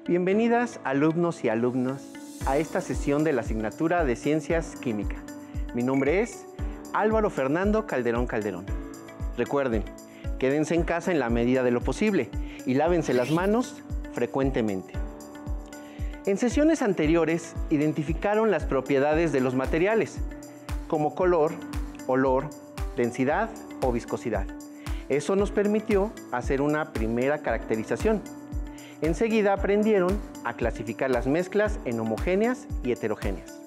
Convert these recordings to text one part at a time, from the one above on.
Bienvenidas, alumnos y alumnas, a esta sesión de la asignatura de Ciencias Química. Mi nombre es Álvaro Fernando Calderón Calderón. Recuerden, quédense en casa en la medida de lo posible y lávense las manos frecuentemente. En sesiones anteriores identificaron las propiedades de los materiales, como color, olor, densidad o viscosidad. Eso nos permitió hacer una primera caracterización. Enseguida aprendieron a clasificar las mezclas en homogéneas y heterogéneas,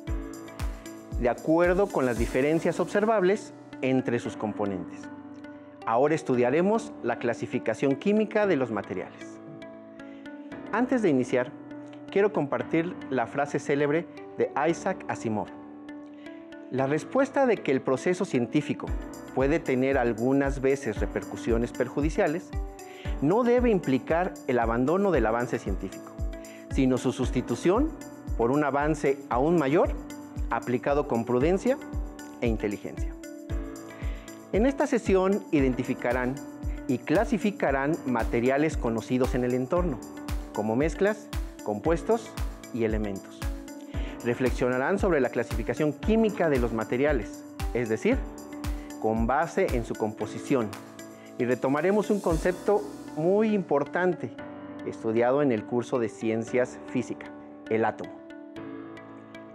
de acuerdo con las diferencias observables entre sus componentes. Ahora estudiaremos la clasificación química de los materiales. Antes de iniciar, quiero compartir la frase célebre de Isaac Asimov. La respuesta de que el proceso científico puede tener algunas veces repercusiones perjudiciales no debe implicar el abandono del avance científico, sino su sustitución por un avance aún mayor, aplicado con prudencia e inteligencia. En esta sesión identificarán y clasificarán materiales conocidos en el entorno, como mezclas, compuestos y elementos. Reflexionarán sobre la clasificación química de los materiales, es decir, con base en su composición, y retomaremos un concepto muy importante estudiado en el curso de Ciencias Física, el átomo.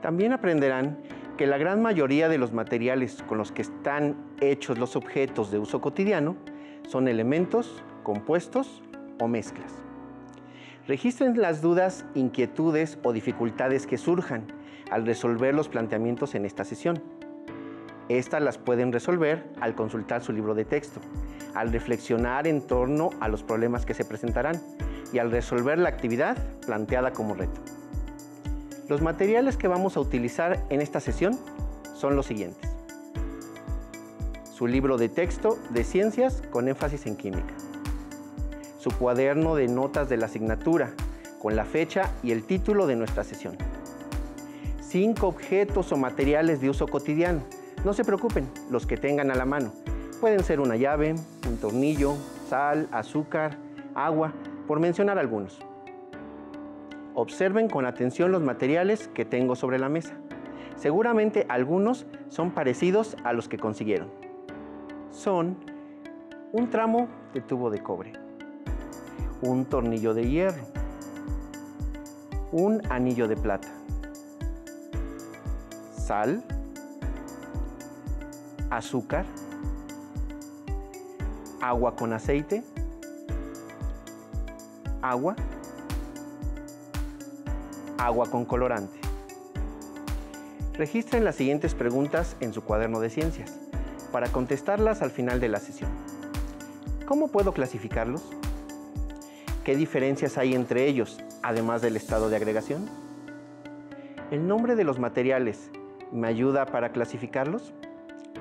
También aprenderán que la gran mayoría de los materiales con los que están hechos los objetos de uso cotidiano son elementos, compuestos o mezclas. Registren las dudas, inquietudes o dificultades que surjan al resolver los planteamientos en esta sesión. Estas las pueden resolver al consultar su libro de texto, al reflexionar en torno a los problemas que se presentarán y al resolver la actividad planteada como reto. Los materiales que vamos a utilizar en esta sesión son los siguientes: su libro de texto de ciencias con énfasis en química, su cuaderno de notas de la asignatura con la fecha y el título de nuestra sesión, 5 objetos o materiales de uso cotidiano. No se preocupen, los que tengan a la mano. Pueden ser una llave, un tornillo, sal, azúcar, agua, por mencionar algunos. Observen con atención los materiales que tengo sobre la mesa. Seguramente algunos son parecidos a los que consiguieron. Son un tramo de tubo de cobre, un tornillo de hierro, un anillo de plata, sal, azúcar, agua con aceite, agua con colorante. Registren las siguientes preguntas en su cuaderno de ciencias para contestarlas al final de la sesión. ¿Cómo puedo clasificarlos? ¿Qué diferencias hay entre ellos, además del estado de agregación? ¿El nombre de los materiales me ayuda para clasificarlos?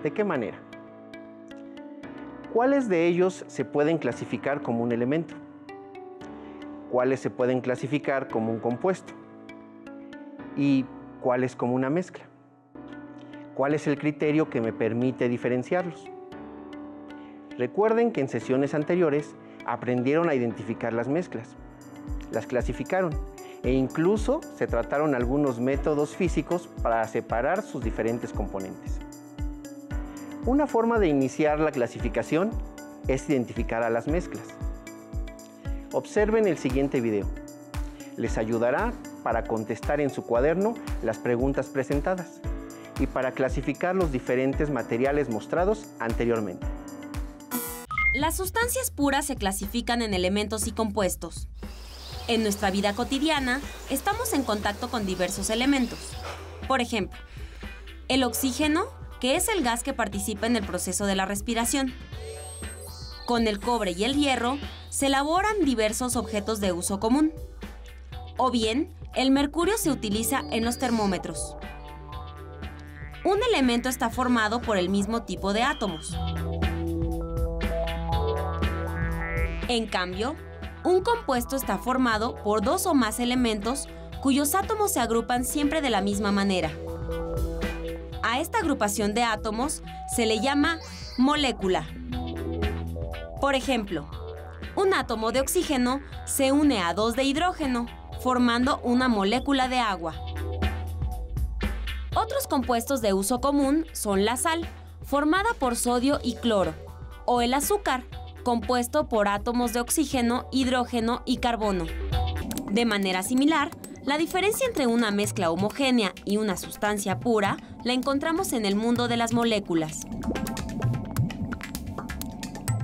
¿De qué manera? ¿Cuáles de ellos se pueden clasificar como un elemento? ¿Cuáles se pueden clasificar como un compuesto? ¿Y cuáles como una mezcla? ¿Cuál es el criterio que me permite diferenciarlos? Recuerden que en sesiones anteriores aprendieron a identificar las mezclas, las clasificaron e incluso se trataron algunos métodos físicos para separar sus diferentes componentes. Una forma de iniciar la clasificación es identificar a las mezclas. Observen el siguiente video. Les ayudará para contestar en su cuaderno las preguntas presentadas y para clasificar los diferentes materiales mostrados anteriormente. Las sustancias puras se clasifican en elementos y compuestos. En nuestra vida cotidiana, estamos en contacto con diversos elementos. Por ejemplo, el oxígeno, que es el gas que participa en el proceso de la respiración. Con el cobre y el hierro se elaboran diversos objetos de uso común. O bien, el mercurio se utiliza en los termómetros. Un elemento está formado por el mismo tipo de átomos. En cambio, un compuesto está formado por 2 o más elementos cuyos átomos se agrupan siempre de la misma manera. A esta agrupación de átomos se le llama molécula. Por ejemplo, un átomo de oxígeno se une a 2 de hidrógeno, formando una molécula de agua. Otros compuestos de uso común son la sal, formada por sodio y cloro, o el azúcar, compuesto por átomos de oxígeno, hidrógeno y carbono. De manera similar, la diferencia entre una mezcla homogénea y una sustancia pura la encontramos en el mundo de las moléculas.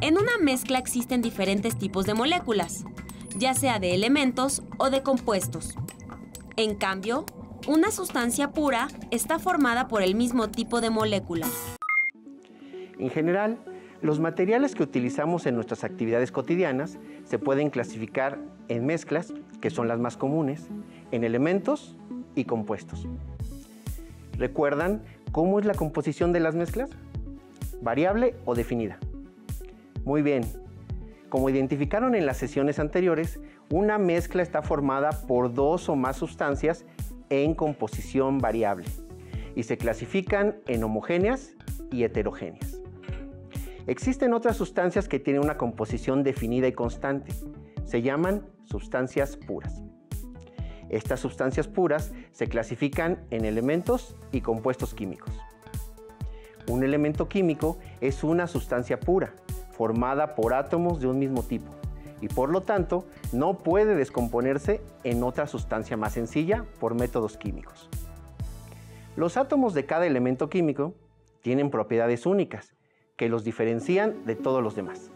En una mezcla existen diferentes tipos de moléculas, ya sea de elementos o de compuestos. En cambio, una sustancia pura está formada por el mismo tipo de moléculas. En general, los materiales que utilizamos en nuestras actividades cotidianas se pueden clasificar en mezclas, que son las más comunes, en elementos y compuestos. ¿Recuerdan cómo es la composición de las mezclas? ¿Variable o definida? Muy bien. Como identificaron en las sesiones anteriores, una mezcla está formada por 2 o más sustancias en composición variable y se clasifican en homogéneas y heterogéneas. Existen otras sustancias que tienen una composición definida y constante. Se llaman sustancias puras. Estas sustancias puras se clasifican en elementos y compuestos químicos. Un elemento químico es una sustancia pura, formada por átomos de un mismo tipo, y por lo tanto no puede descomponerse en otra sustancia más sencilla por métodos químicos. Los átomos de cada elemento químico tienen propiedades únicas que los diferencian de todos los demás.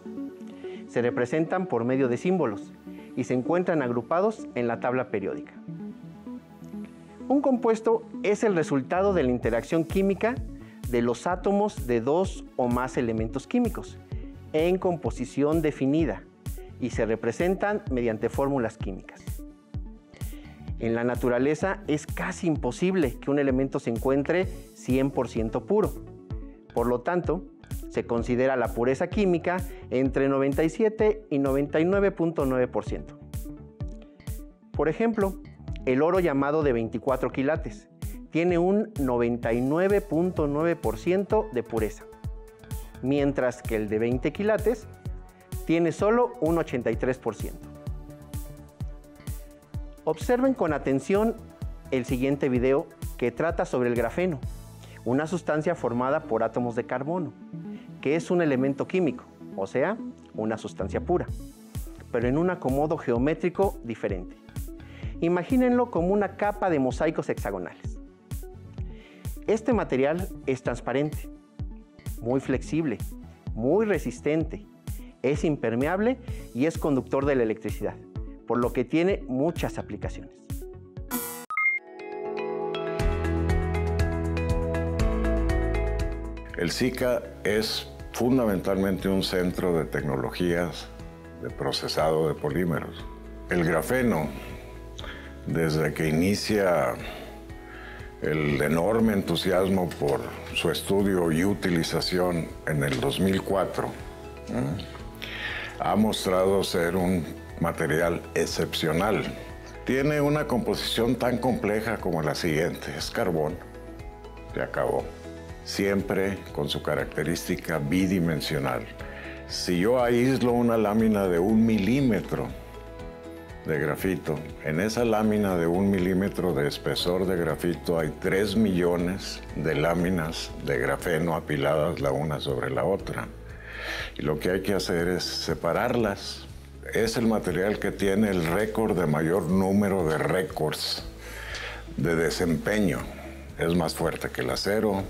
Se representan por medio de símbolos y se encuentran agrupados en la tabla periódica. Un compuesto es el resultado de la interacción química de los átomos de 2 o más elementos químicos en composición definida y se representan mediante fórmulas químicas. En la naturaleza es casi imposible que un elemento se encuentre 100% puro. Por lo tanto, se considera la pureza química entre 97 y 99.9%. Por ejemplo, el oro llamado de 24 quilates tiene un 99.9% de pureza, mientras que el de 20 quilates tiene solo un 83%. Observen con atención el siguiente video que trata sobre el grafeno, una sustancia formada por átomos de carbono, que es un elemento químico, o sea, una sustancia pura, pero en un acomodo geométrico diferente. Imagínenlo como una capa de mosaicos hexagonales. Este material es transparente, muy flexible, muy resistente, es impermeable y es conductor de la electricidad, por lo que tiene muchas aplicaciones. El SICA es fundamentalmente un centro de tecnologías de procesado de polímeros. El grafeno, desde que inicia el enorme entusiasmo por su estudio y utilización en el 2004, ha mostrado ser un material excepcional. Tiene una composición tan compleja como la siguiente: es carbón, se acabó. Siempre con su característica bidimensional. Si yo aíslo una lámina de 1 milímetro de grafito, en esa lámina de 1 milímetro de espesor de grafito hay 3 millones de láminas de grafeno apiladas la una sobre la otra. Y lo que hay que hacer es separarlas. Es el material que tiene el récord de mayor número de récords de desempeño. Es más fuerte que el acero,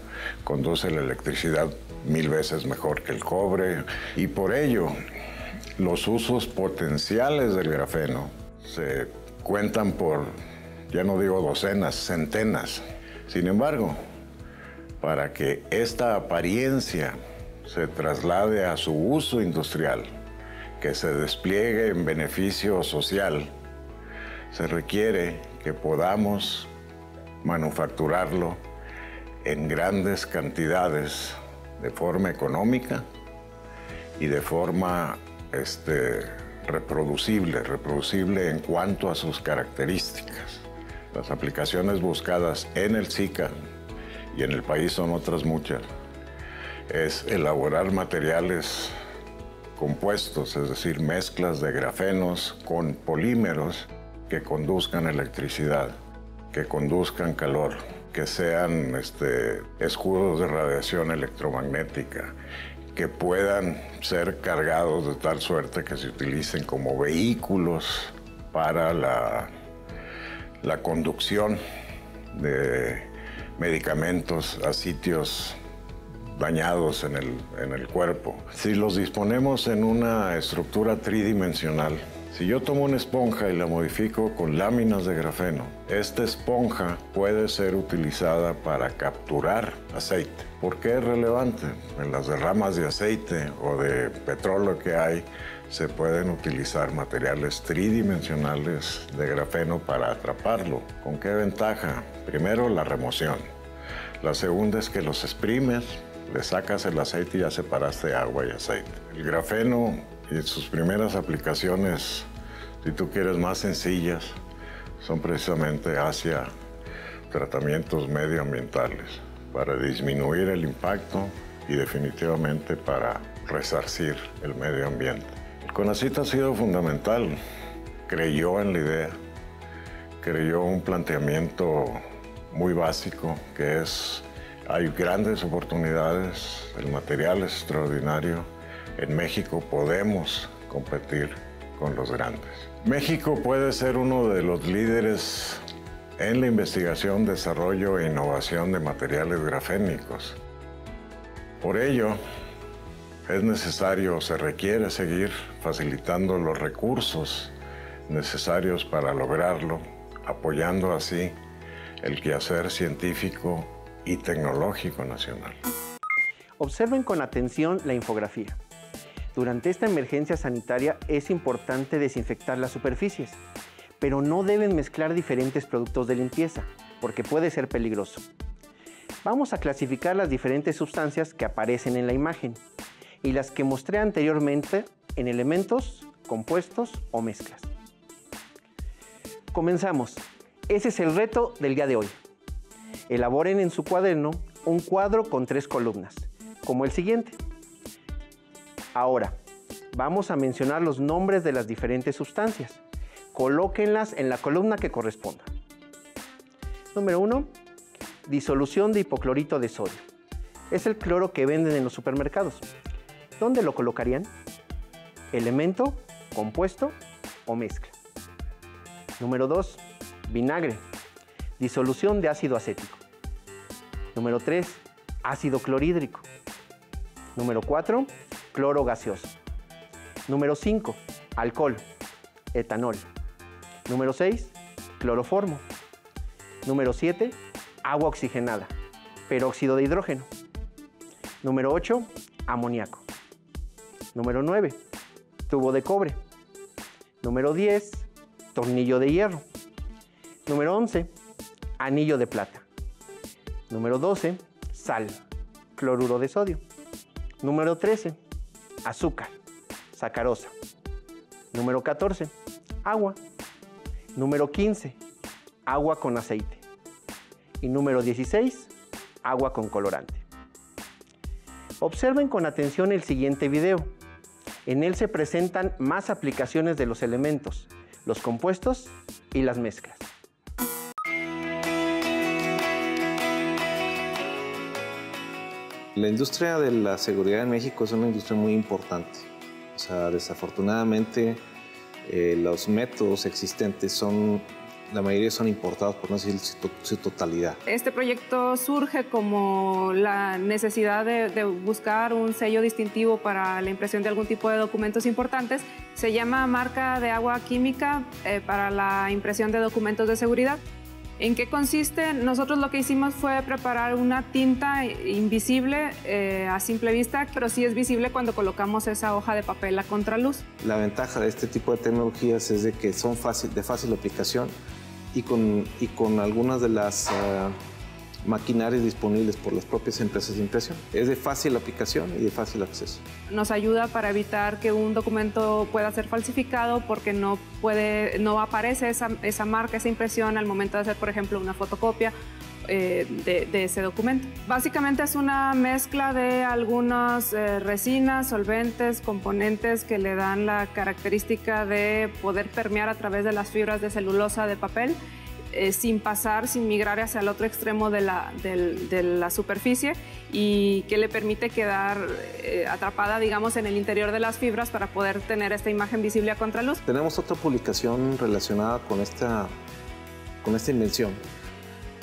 conduce la electricidad 1000 veces mejor que el cobre y por ello los usos potenciales del grafeno se cuentan por, ya no digo docenas, centenas. Sin embargo, para que esta apariencia se traslade a su uso industrial, que se despliegue en beneficio social, se requiere que podamos manufacturarlo en grandes cantidades de forma económica y de forma reproducible en cuanto a sus características. Las aplicaciones buscadas en el SICA y en el país son otras muchas. Es elaborar materiales compuestos, es decir, mezclas de grafenos con polímeros que conduzcan electricidad, que conduzcan calor, que sean escudos de radiación electromagnética, que puedan ser cargados de tal suerte que se utilicen como vehículos para la conducción de medicamentos a sitios dañados en el cuerpo. Si los disponemos en una estructura tridimensional, si yo tomo una esponja y la modifico con láminas de grafeno, esta esponja puede ser utilizada para capturar aceite. ¿Por qué es relevante? En las derramas de aceite o de petróleo que hay, se pueden utilizar materiales tridimensionales de grafeno para atraparlo. ¿Con qué ventaja? Primero, la remoción. La segunda es que los exprimes, le sacas el aceite y ya separaste agua y aceite. El grafeno y sus primeras aplicaciones, si tú quieres más sencillas, son precisamente hacia tratamientos medioambientales, para disminuir el impacto y definitivamente para resarcir el medio ambiente. El CONACYT ha sido fundamental, creyó en la idea, creyó un planteamiento muy básico que es: hay grandes oportunidades, el material es extraordinario, en México podemos competir con los grandes. México puede ser uno de los líderes en la investigación, desarrollo e innovación de materiales grafénicos. Por ello, es necesario, se requiere seguir facilitando los recursos necesarios para lograrlo, apoyando así el quehacer científico y tecnológico nacional. Observen con atención la infografía. Durante esta emergencia sanitaria es importante desinfectar las superficies, pero no deben mezclar diferentes productos de limpieza, porque puede ser peligroso. Vamos a clasificar las diferentes sustancias que aparecen en la imagen y las que mostré anteriormente en elementos, compuestos o mezclas. Comenzamos. Ese es el reto del día de hoy. Elaboren en su cuaderno un cuadro con 3 columnas, como el siguiente. Ahora, vamos a mencionar los nombres de las diferentes sustancias. Colóquenlas en la columna que corresponda. Número 1. Disolución de hipoclorito de sodio. Es el cloro que venden en los supermercados. ¿Dónde lo colocarían? Elemento, compuesto o mezcla. Número 2. Vinagre. Disolución de ácido acético. Número 3. Ácido clorhídrico. Número 4. Cloro gaseoso. Número 5. Alcohol. Etanol. Número 6. Cloroformo. Número 7. Agua oxigenada. Peróxido de hidrógeno. Número 8. Amoníaco. Número 9. Tubo de cobre. Número 10. Tornillo de hierro. Número 11. Anillo de plata. Número 12. Sal. Cloruro de sodio. Número 13. Azúcar. Sacarosa. Número 14. Agua. Número 15. Agua con aceite. Y número 16. Agua con colorante. Observen con atención el siguiente video. En él se presentan más aplicaciones de los elementos, los compuestos y las mezclas. La industria de la seguridad en México es una industria muy importante. O sea, desafortunadamente, los métodos existentes la mayoría son importados, por no decir su totalidad. Este proyecto surge como la necesidad de buscar un sello distintivo para la impresión de algún tipo de documentos importantes. Se llama Marca de Agua Química para la impresión de documentos de seguridad. ¿En qué consiste? Nosotros lo que hicimos fue preparar una tinta invisible a simple vista, pero sí es visible cuando colocamos esa hoja de papel a contraluz. La ventaja de este tipo de tecnologías es de que son de fácil aplicación y con algunas de las maquinarias disponibles por las propias empresas de impresión. Es de fácil aplicación y de fácil acceso. Nos ayuda para evitar que un documento pueda ser falsificado porque no aparece esa marca, esa impresión al momento de hacer, por ejemplo, una fotocopia de ese documento. Básicamente es una mezcla de algunas resinas, solventes, componentes que le dan la característica de poder permear a través de las fibras de celulosa de papel sin migrar hacia el otro extremo de la superficie, y que le permite quedar atrapada, digamos, en el interior de las fibras para poder tener esta imagen visible a contraluz. Tenemos otra publicación relacionada con esta invención,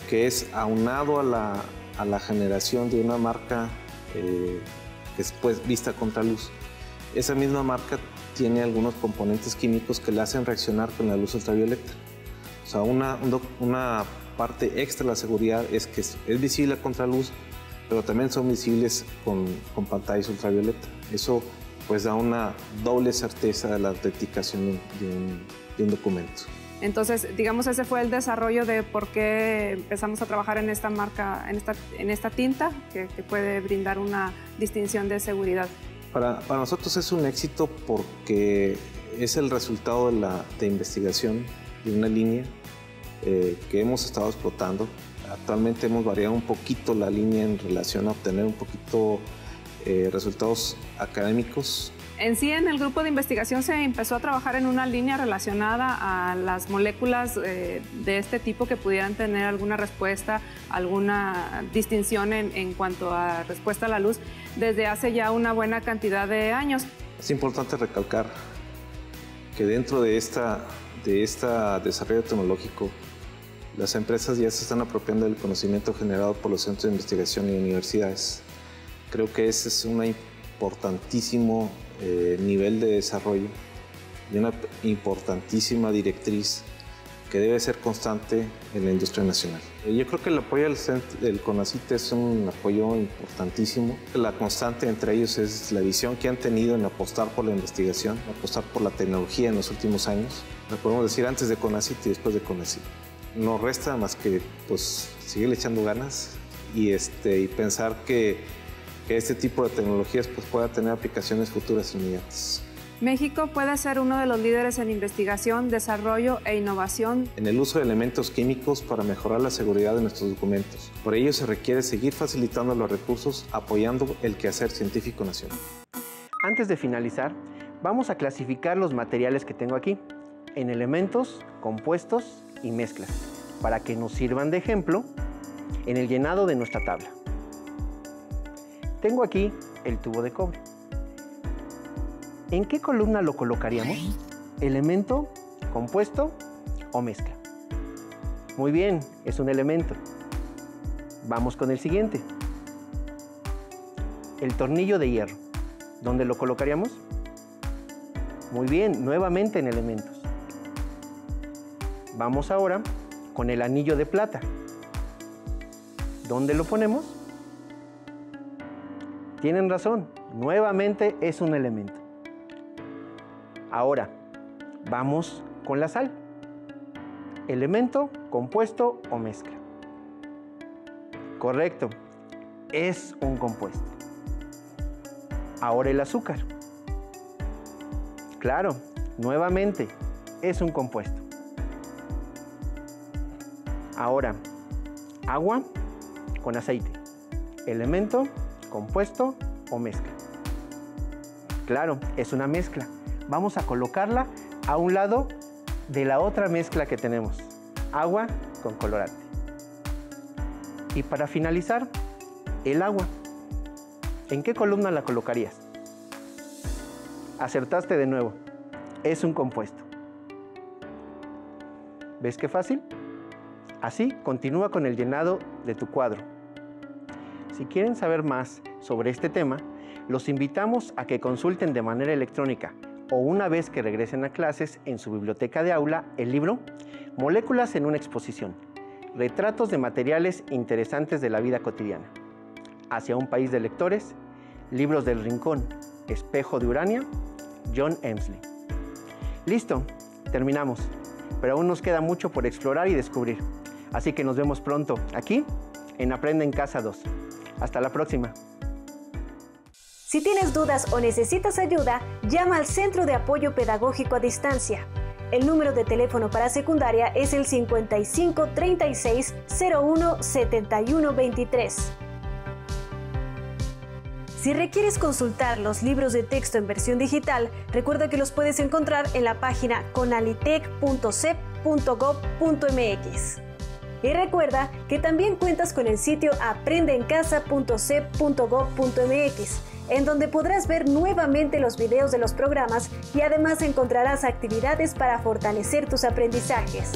que es aunado a la generación de una marca que es pues vista a contraluz. Esa misma marca tiene algunos componentes químicos que la hacen reaccionar con la luz ultravioleta. O sea, una parte extra de la seguridad es que es visible a contraluz, pero también son visibles con pantallas ultravioleta. Eso pues da una doble certeza de la autenticación de un documento. Entonces, digamos, ese fue el desarrollo de por qué empezamos a trabajar en esta marca, en esta tinta, que puede brindar una distinción de seguridad. Para nosotros es un éxito porque es el resultado de investigación de una línea que hemos estado explotando. Actualmente hemos variado un poquito la línea en relación a obtener un poquito resultados académicos. En sí, en el grupo de investigación se empezó a trabajar en una línea relacionada a las moléculas de este tipo que pudieran tener alguna respuesta, alguna distinción en cuanto a respuesta a la luz desde hace ya una buena cantidad de años. Es importante recalcar que dentro de este desarrollo tecnológico, las empresas ya se están apropiando del conocimiento generado por los centros de investigación y universidades. Creo que ese es un importantísimo nivel de desarrollo y una importantísima directriz que debe ser constante en la industria nacional. Yo creo que el apoyo del CONACYT es un apoyo importantísimo. La constante entre ellos es la visión que han tenido en apostar por la investigación, apostar por la tecnología en los últimos años. Lo podemos decir antes de CONACYT y después de CONACYT. No resta más que pues, seguirle echando ganas y pensar que este tipo de tecnologías pues, pueda tener aplicaciones futuras inmediatas. México puede ser uno de los líderes en investigación, desarrollo e innovación en el uso de elementos químicos para mejorar la seguridad de nuestros documentos. Por ello se requiere seguir facilitando los recursos, apoyando el quehacer científico nacional. Antes de finalizar, vamos a clasificar los materiales que tengo aquí en elementos, compuestos y mezclas, para que nos sirvan de ejemplo en el llenado de nuestra tabla. Tengo aquí el tubo de cobre. ¿En qué columna lo colocaríamos? ¿Elemento, compuesto o mezcla? Muy bien, es un elemento. Vamos con el siguiente. El tornillo de hierro. ¿Dónde lo colocaríamos? Muy bien, nuevamente en elementos. Vamos ahora con el anillo de plata. ¿Dónde lo ponemos? Tienen razón, nuevamente es un elemento. Ahora, vamos con la sal. Elemento, compuesto o mezcla. Correcto, es un compuesto. Ahora el azúcar. Claro, nuevamente es un compuesto. Ahora, agua con aceite. Elemento, compuesto o mezcla. Claro, es una mezcla. Vamos a colocarla a un lado de la otra mezcla que tenemos, agua con colorante. Y para finalizar, el agua. ¿En qué columna la colocarías? Acertaste de nuevo, es un compuesto. ¿Ves qué fácil? Así continúa con el llenado de tu cuadro. Si quieren saber más sobre este tema, los invitamos a que consulten de manera electrónica o una vez que regresen a clases en su biblioteca de aula el libro Moléculas en una exposición, retratos de materiales interesantes de la vida cotidiana. Hacia un país de lectores, Libros del Rincón, Espejo de Urania, John Emsley. Listo, terminamos, pero aún nos queda mucho por explorar y descubrir. Así que nos vemos pronto aquí en Aprende en Casa 2. Hasta la próxima. Si tienes dudas o necesitas ayuda, llama al Centro de Apoyo Pedagógico a Distancia. El número de teléfono para secundaria es el 55 36 01 71 23. Si requieres consultar los libros de texto en versión digital, recuerda que los puedes encontrar en la página conalitec.cep.gov.mx. Y recuerda que también cuentas con el sitio aprendeencasa.cep.gov.mx, en donde podrás ver nuevamente los videos de los programas y además encontrarás actividades para fortalecer tus aprendizajes.